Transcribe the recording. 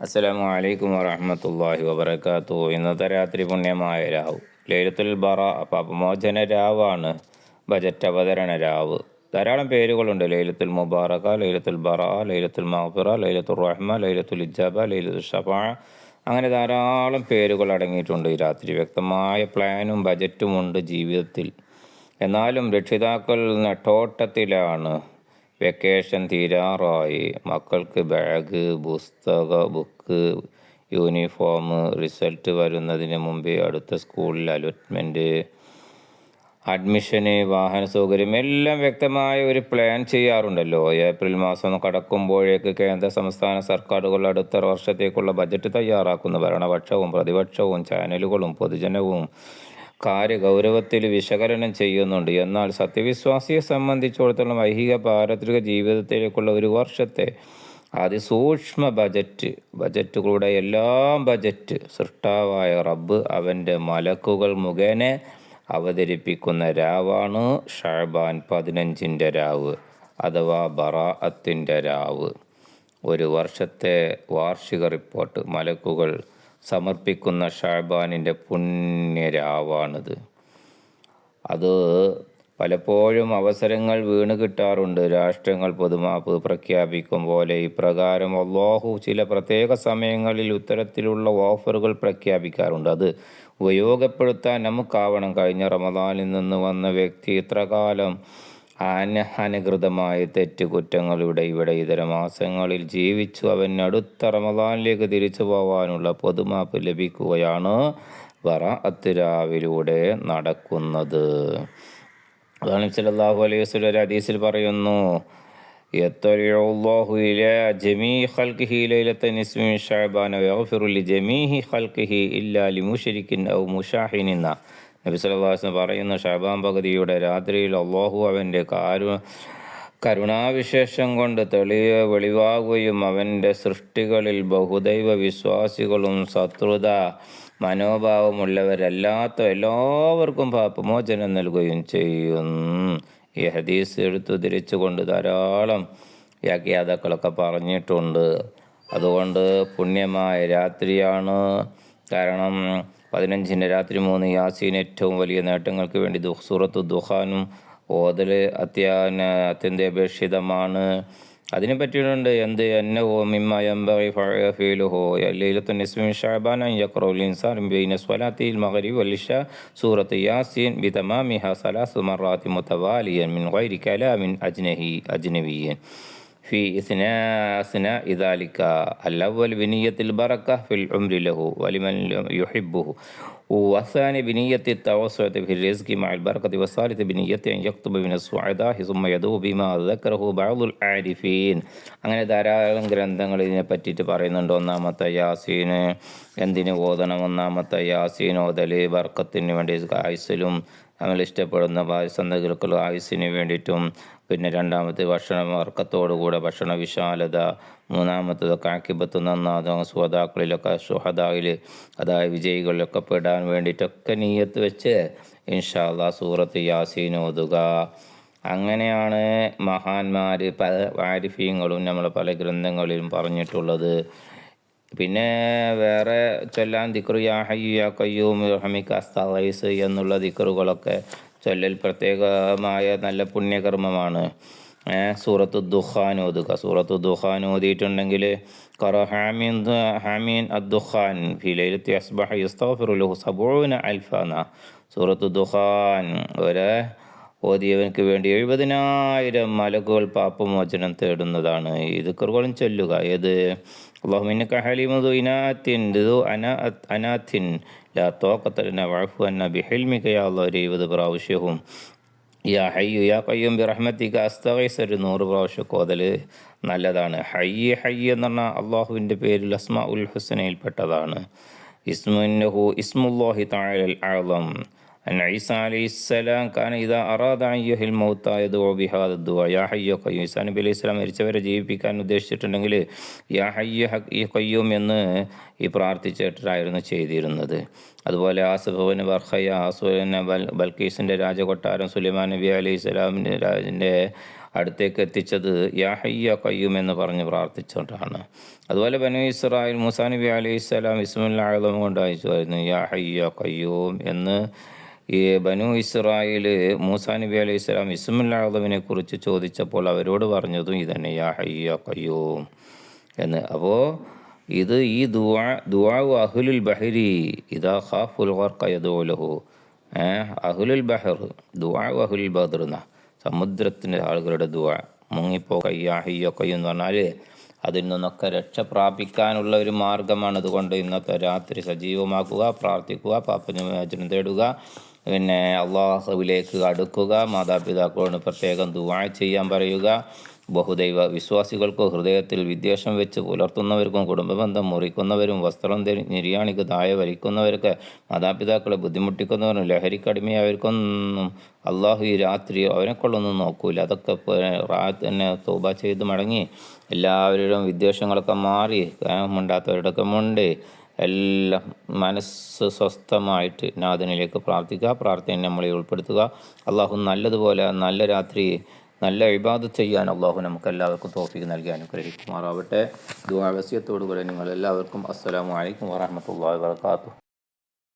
അസ്സലാമു അലൈക്കും വറഹ്മത്തുള്ളാഹി വബറകാതുഹു. ഇന്നത്തെ രാത്രി പുണ്യമായ രാവ് ലൈലത്തുൽ പാപമോചന രാവാണ്. ബജറ്റ് അവതരണ രാവ്. ധാരാളം പേരുകളുണ്ട്. ലൈലത്തുൽ മുബാറക, ലൈലത്തുൽ ലൈലത്തുൽ മഗ്ഫിറ, ലൈലത്തുൽ റഹ്മ, ലൈലത്തുൽ ഇജാബ, ലൈലത്തുൽ ഷഫാഅ, അങ്ങനെ ധാരാളം പേരുകൾ അടങ്ങിയിട്ടുണ്ട് ഈ രാത്രി. വ്യക്തമായ പ്ലാനും ബജറ്റുമുണ്ട് ജീവിതത്തിൽ. എന്നാലും രക്ഷിതാക്കൾ നെട്ടോട്ടത്തിലാണ്. വെക്കേഷൻ തീരാറായി. മക്കൾക്ക് ബാഗ്, ബുക്ക്, യൂണിഫോം, റിസൾട്ട് വരുന്നതിന് മുമ്പേ അടുത്ത സ്കൂളിൽ അലോട്ട്മെൻറ്റ്, അഡ്മിഷന്, വാഹന സൗകര്യം എല്ലാം വ്യക്തമായ ഒരു പ്ലാൻ ചെയ്യാറുണ്ടല്ലോ. ഏപ്രിൽ മാസം കടക്കുമ്പോഴേക്ക് കേന്ദ്ര സംസ്ഥാന സർക്കാരുകൾ അടുത്ത വർഷത്തേക്കുള്ള ബജറ്റ് തയ്യാറാക്കുന്നു. ഭരണപക്ഷവും പ്രതിപക്ഷവും ചാനലുകളും പൊതുജനവും കാര്യഗൗരവത്തിൽ വിശകലനം ചെയ്യുന്നുണ്ട്. എന്നാൽ സത്യവിശ്വാസിയെ സംബന്ധിച്ചിടത്തോളം ഐഹിക പാരത്രിക ജീവിതത്തിലേക്കുള്ള ഒരു വർഷത്തെ അതിസൂക്ഷ്മ ബജറ്റുകളുടെ എല്ലാം ബജറ്റ് സൃഷ്ടാവായ റബ്ബ് അവൻ്റെ മലക്കുകൾ മുഖേന അവതരിപ്പിക്കുന്ന രാവാണ് ഷഅബാൻ 15 രാവ് അഥവാ ബറാഅത്തിൻ്റെ രാവ്. ഒരു വർഷത്തെ വാർഷിക റിപ്പോർട്ട് മലക്കുകൾ സമർപ്പിക്കുന്ന ഷഅബാനിൻ്റെ പുണ്യരാവാണിത്. അത് പലപ്പോഴും അവസരങ്ങൾ വീണ് കിട്ടാറുണ്ട്. രാഷ്ട്രങ്ങൾ പൊതുമാപ്പ് പ്രഖ്യാപിക്കും പോലെ ഇപ്രകാരം അല്ലാഹു ചില പ്രത്യേക സമയങ്ങളിൽ ഇത്തരത്തിലുള്ള ഓഫറുകൾ പ്രഖ്യാപിക്കാറുണ്ട്. അത് ഉപയോഗപ്പെടുത്താൻ നമുക്കാവണം. കഴിഞ്ഞ റമദാനിൽ നിന്ന് വന്ന വ്യക്തി ഇത്രകാലം അനധികൃതമായ തെറ്റുകുറ്റങ്ങളുടെ ഇവിടെ ഇതര മാസങ്ങളിൽ ജീവിച്ചു. അവൻ അടുത്ത റമദാനിലേക്ക് തിരിച്ചു പോകാനുള്ള പൊതുമാപ്പ് ലഭിക്കുകയാണ് ബറാഅത്ത് രാവിലൂടെ നടക്കുന്നത്. അതാണ് സല്ലല്ലാഹു അലൈഹി വസല്ലം ഒരു ഹദീസിൽ പറയുന്നു, യത്തലിഉല്ലാഹു ഇലാ ജമീഇ ഖൽഖിഹി ലൈലത നിസ്ഫി മിൻ ശഅബാന വയഗ്ഫിറു ലിജമീഇ ഖൽഖിഹി ഇല്ലാ ലിമുശ്രികിൻ ഔ മുശാഹിനിൻ. നബി സല്ലല്ലാഹു അലൈഹി വസല്ലം പറയുന്നു, ശഅബാൻ പകുതിയുടെ രാത്രിയിൽ അല്ലാഹു അവൻ്റെ കരുണാവിശേഷം കൊണ്ട് വെളിവാകുകയും അവൻ്റെ സൃഷ്ടികളിൽ ബഹുദൈവ വിശ്വാസികളും ശത്രുത മനോഭാവമുള്ളവരല്ലാത്ത എല്ലാവർക്കും പാപമോചനം നൽകുകയും ചെയ്യും. ഈ ഹദീസ് എടുത്തുദ്ധരിച്ചുകൊണ്ട് ധാരാളം വ്യാഖ്യാതാക്കളൊക്കെ പറഞ്ഞിട്ടുണ്ട്. അതുകൊണ്ട് പുണ്യമായ രാത്രിയാണ്. കാരണം 15 രാത്രി 3 യാസീൻ ഏറ്റവും വലിയ നേട്ടങ്ങൾക്ക് വേണ്ടി സൂറത്തു ദുഖാനും ഓതൽ അത്യന്താപേക്ഷിതമാണ്. അതിനെ പറ്റിയിട്ടുണ്ട്. എന്ത് എന്നഹു മിമ്മ യംബഗി ഫഅലഹു ലൈലത്തുൻ നിസ്ഫി മിൻ ശഅബാൻ അൻ യഖറഉൽ ഇൻസാനു ബൈന സ്വലാത്തിൽ മഗ്രിബ് വൽ ഇശാ സൂറത്ത് യാസീൻ ബിതമാമിഹ 3 മറാത്തി മുതവാലിയൻ മിൻ ഗൈരി കലാമിൻ അജ്നവിയ്യൻ في أثناء ذلك الأول بنية البركة في العمر له ولمن يحبه، والثاني بنية التوسع في الرزق مع البركة، والثالث بنية أن يكتب من السعداء ثم يدعو بما ذكره بعض العارفين. അങ്ങനെ ധാരാളം ഗ്രന്ഥങ്ങൾ ഇതിനെ പറ്റിയിട്ട് പറയുന്നുണ്ട്. ഒന്നാമത്തെ യാസീന് എന്തിന് ഓതണം? ഒന്നാമത്തെ യാസീൻ ഓതൽ ബർക്കത്തിന് വേണ്ടി, ആയുസ്സിലും നമ്മൾ ഇഷ്ടപ്പെടുന്ന സന്തതികൾക്കുള്ള ആയുസ്സിന് വേണ്ടിയിട്ടും. പിന്നെ രണ്ടാമത്തെ ഭക്ഷണം വർക്കത്തോടുകൂടെ ഭക്ഷണ വിശാലത. മൂന്നാമത്തതൊക്കെ ആക്കിബത്ത് നന്നാകും. സ്വതാക്കളിലൊക്കെ ഷുഹദായിൽ അതായത് വിജയികളിലൊക്കെ പെടാൻ വേണ്ടിയിട്ടൊക്കെ നീയത്ത് വെച്ച് ഇൻഷാ അല്ലാഹ് സൂറത്ത് യാസീൻ ഓതുക. അങ്ങനെയാണ് മഹാന്മാർ പല ആരിഫീങ്ങളും നമ്മൾ പല ഗ്രന്ഥങ്ങളിലും പറഞ്ഞിട്ടുള്ളത്. പിന്നെ വേറെ ചൊല്ലാൻ ദിക്റ് യാ ഹയ്യു യാ ഖയ്യൂം ബിറഹ്മിക അസ്തഗീസ് എന്നുള്ള ദിക്റുകളൊക്കെ ചൊല്ലൽ പ്രത്യേകമായ നല്ല പുണ്യകർമ്മമാണ്. സൂറത്തു ദുഖാൻ ഓതുക. സൂറത്തു ദുഖാൻ ഓതിയിട്ടുണ്ടെങ്കിൽ ഹാമീൻ അദ്ദുഖാൻ ഫി ലൈലത്തി അസ്ബഹ യസ്തഗ്ഫിറു ലഹു 70,000 സൂറത്തു ദുഖാൻ ഓതിയവനക്ക് വേണ്ടി 70,000 മലക്കുകൾ പാപമോചനം തേടുന്നതാണ്. ഈ ദിക്റുകളും ചൊല്ലുക. ഏത് അല്ലാഹുമ്മ ഇന്നക ഹലീമുൻ ദു ഇനാത്തിൻ ദു അനാത്തിൻ ലാ ത്വാഖത ലനാ വഅഫു അന്നാ ബിഹിൽമിക യാ അല്ലാഹ് 20 പ്രാവശ്യവും യാ ഹയ്യു യാ ഖയ്യൂം ബിറഹ്മതിക അസ്തഗീസ് 100 പ്രാവശ്യം ഓതൽ നല്ലതാണ്. ഹയ്യ് എന്ന് പറഞ്ഞാൽ അള്ളാഹുവിൻ്റെ പേരിൽ അസ്മാഉൽ ഹുസ്നയിൽപ്പെട്ടതാണ്. ഇസ്മുല്ലാഹി തആലൽ അഅ്ളം. أن عيسى عليه السلام كان إذا أراد أن يحيي الموتى يدعو بهذا الدعاء يا حي يا قيوم. ഈസാ നബി അലൈഹി സ്വലാം മരിച്ചവരെ ജീവിപ്പിക്കാൻ ഉദ്ദേശിച്ചിട്ടുണ്ടെങ്കിൽ യാ ഹയ്യ യാ ഖയ്യൂം എന്ന് ഈ പ്രാർത്ഥിച്ചിട്ടായിരുന്നു ചെയ്തിരുന്നത്. അതുപോലെ ആസഫുവിന് ബർഖയ, ബൽക്കീസിൻ്റെ രാജകൊട്ടാരം, സുലൈമാൻ നബി അലൈഹി സ്വലാമിൻ്റെ അടുത്തേക്ക് എത്തിച്ചത് യാ ഹയ്യ ഖയ്യൂം എന്ന് പറഞ്ഞ് പ്രാർത്ഥിച്ചുകൊണ്ടാണ്. അതുപോലെ ബനൂ ഇസ്രായേൽ മൂസാ നബി അലൈഹിസ്സലാം ഇസ്മുൽ അഅ്ലം കൊണ്ട് അയച്ചുമായിരുന്നു യാ ഹയ്യ ഖയ്യൂം എന്ന്. ഈ ബനൂ ഇസ്രായേൽ മൂസാ നബി അലൈഹിസ്സലാം ഇസ്മുൽ അഅ്ലമിനെ കുറിച്ച് ചോദിച്ചപ്പോൾ അവരോട് പറഞ്ഞതും ഇതന്നെ യാ ഹയ്യ ഖയ്യൂം എന്ന്. അപ്പോൾ ഇത് ഈ ദുആ അഹ്ലുൽ ബഹരി ഇദാ ഖാഫുൽ ഖർഖ യദൂ ലഹു. അഹ്ലുൽ ബഹർ ദുആ അഹ്ലുൽ ബദർ എന്ന സമുദ്രത്തിൻ്റെ ആളുകളുടെ ദുആ മുങ്ങിപ്പോ യാ ഹയ്യ ഖയ്യൂം എന്ന് പറഞ്ഞാൽ അതിൽ നിന്നൊക്കെ രക്ഷ പ്രാപിക്കാനുള്ള ഒരു മാർഗമാണ്. അതുകൊണ്ട് ഇന്നത്തെ രാത്രി സജീവമാക്കുക, പ്രാർത്ഥിക്കുക, പാപമോചനം തേടുക, പിന്നെ അള്ളാഹുവിലേക്ക് അടുക്കുക, മാതാപിതാക്കളോട് പ്രത്യേകം ദുആ ചെയ്യാൻ പറയുക. ബഹുദൈവ വിശ്വാസികൾക്കോ ഹൃദയത്തിൽ വിദ്വേഷം വെച്ച് പുലർത്തുന്നവർക്കും കുടുംബബന്ധം മുറിക്കുന്നവരും വസ്ത്രം നിര്യാണിക്ക് താഴെ വലിക്കുന്നവർക്ക് മാതാപിതാക്കളെ ബുദ്ധിമുട്ടിക്കുന്നവരും ലഹരിക്കടിമയായവർക്കൊന്നും അള്ളാഹു ഈ രാത്രി അവനെക്കൊള്ളൊന്നും നോക്കൂല. അതൊക്കെ തന്നെ തൗബ ചെയ്ത് മടങ്ങി എല്ലാവരുടെയും വിദ്വേഷങ്ങളൊക്കെ മാറി മുണ്ടാത്തവരുടെയൊക്കെ മുണ്ട് എല്ലാം മനസ്സ് സ്വസ്ഥമായിട്ട് നാഥനിലേക്ക് പ്രാർത്ഥിക്കുക. പ്രാർത്ഥന നമ്മളെ ഉൾപ്പെടുത്തുക. അള്ളാഹു നല്ലതുപോലെ നല്ല രാത്രി നല്ല ഇബാദത്ത് ചെയ്യാൻ അള്ളാഹു നമുക്ക് എല്ലാവർക്കും തൗഫീഖ് നൽകി അനുഗ്രഹിക്കുമാറാവട്ടെ. ദുആ വസിയത്തോടുകൂടെ നിങ്ങളെല്ലാവർക്കും അസ്സലാമു അലൈക്കും വറഹ്മത്തുള്ളാഹി വബറകാതുഹു.